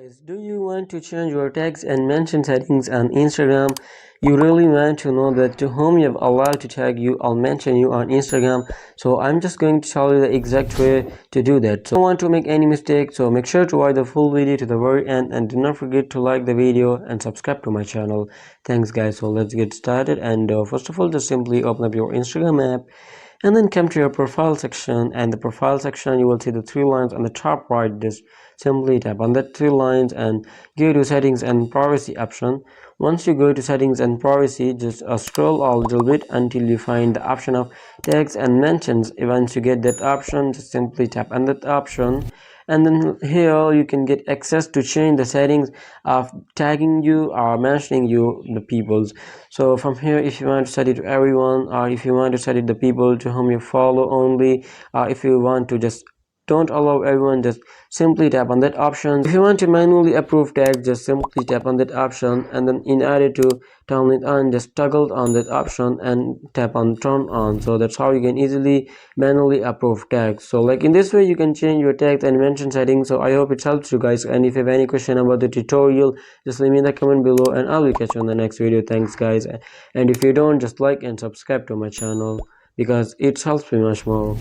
Guys, do you want to change your tags and mention settings on Instagram? You really want to know that to whom you have allowed to tag you or mention you on Instagram. So I'm just going to tell you the exact way to do that. So don't want to make any mistake, so make sure to watch the full video to the very end and do not forget to like the video and subscribe to my channel. Thanks guys. So let's get started, and first of all, just simply open up your Instagram app and then come to your profile section. And the profile section, you will see the three lines on the top right. Just simply tap on that three lines and go to settings and privacy option. Once you go to settings and privacy, just scroll a little bit until you find the option of tags and mentions. Once you get that option, just simply tap on that option, and then here you can get access to change the settings of tagging you or mentioning you the peoples. So from here, if you want to set it to everyone, or if you want to set it the people to whom you follow only, or if you want to just don't allow everyone, just simply tap on that option. If you want to manually approve tags, just simply tap on that option, and then in order to turn it on, just toggle on that option and tap on turn on. So that's how you can easily manually approve tags. So like in this way you can change your tags and mention settings. So I hope it helps you guys, and if you have any question about the tutorial, just leave me in the comment below and I will catch you on the next video. Thanks guys, and if you don't, just like and subscribe to my channel because it helps me much more.